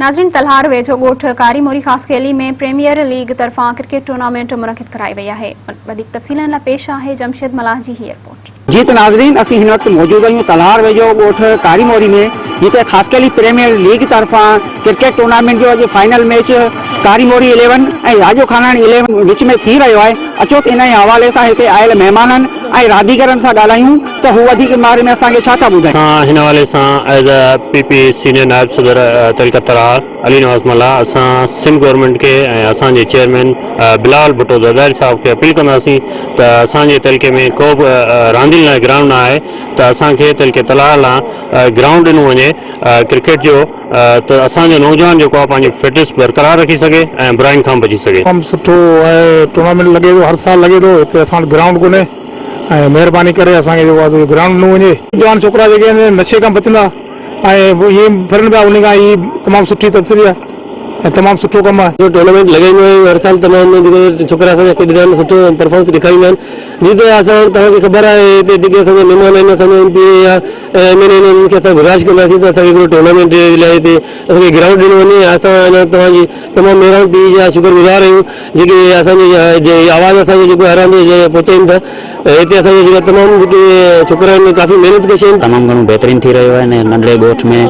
नाज़रीन, तलहार वेझो ॻोठ कारी मोरी ख़ास खेली में प्रीमियर लीग तरफ़ां क्रिकेट टूर्नामेंट मुनक़िद कराई वई आहे। वधीक तफ़सीलनि लाइ पेश आहे जमशेद मलाह जी ही रिपोर्ट। जी तो नाज़रीन, असीं हिन वक्त मौजूद आहियूं तलहार वेझो ॻोठ कारी मोरी में, जिते ख़ास खेली प्रीमियर लीग तरफ़ां क्रिकेट टूर्नामेंट जो अॼु फाइनल मैच कारी मोरी 11 ऐं राजो खानाणी 11 विच में थी रहियो आहे। अचो इन जे हवाले सां हिते आयल महिमाननि ऐं रांदीगरनि सां ॻाल्हायूं त हू वधीक बारे में असांखे छा था ॿुधाइनि। हिन हवाले सां एज अ पीपी सीनियर नायब सदर तलहर तलहार अली नवाज़ मल्ला असां सिंध गवर्नमेंट के ऐं असांजे चेयरमैन बिलाल भुट्टो ज़रदारी साहब खे अपील कंदासीं त असांजे तलके में को बि रांदियुनि लाइ ग्राउंड न आहे त असांखे तलके तलहार लाइ ग्राउंड ॾिनो वञे क्रिकेट जो, त असांजो नौजवान जेको आहे पंहिंजी फिटनेस बरक़रार रखी सघे ऐं बुराइनि खां बची सघे। तमामु सुठो टूर्नामेंट लॻे थो, हर साल लॻे थो। हिते असां वटि ग्राउंड कोन्हे ऐं महिरबानी करे असांखे जेको आहे ग्राउंड ॾिनो वञे। जवान छोकिरा जेके आहिनि नशे खां बचंदा ऐं इहे फिरनि पिया, उन खां ही तमामु सुठी तबसीरी आहे ऐं तमामु सुठो कमु आहे। जो टूर्नामेंट लॻाईंदो आहियूं हर साल तमामु जेके छोकिरा असांजा खेॾंदा आहिनि सुठो परफॉर्मेंस ॾेखारींदा आहिनि। जीअं असां तव्हांखे ख़बर आहे हिते जेके असांजा महिमान आहिनि, असांजा MP या MLA आहिनि, उन्हनि खे असां गुज़ारिश कंदासीं त असांखे हिकिड़ो टूर्नामेंट जे लाइ हिते असांखे ग्राउंड ॾिनो वञे। असां तव्हांजी तमामु महिरबानी जा शुक्रगुज़ार आहियूं जेके असांजी आवाज़ असांखे जेको हर हंधि पहुचाइनि था। हिते असांजे जेका तमामु जेके छोकिरा आहिनि काफ़ी महिनत कशा आहिनि। तमामु घणो बहितरीन थी रहियो आहे। नंढड़े ॻोठ में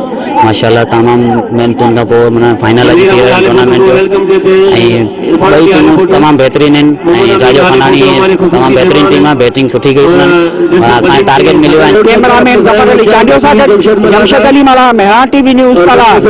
माशाल्लाह तमामु महिनतुनि खां पोइ माना फाइनल अची थी रहियो आहे टूर्नामेंट जो, ऐं ॿई टीमूं तमामु बहितरीन आहिनि ऐं राजो खानाणी तमामु बहितरीन टीम आहे, बैटिंग सुठी कई अथनि, असांखे टारगेट मिलियो आहे। कैमरामैन ज़फर अली चांडियो सां गॾु जमशेद अली मल्हा, मेहरान TV न्यूज़ तलहार।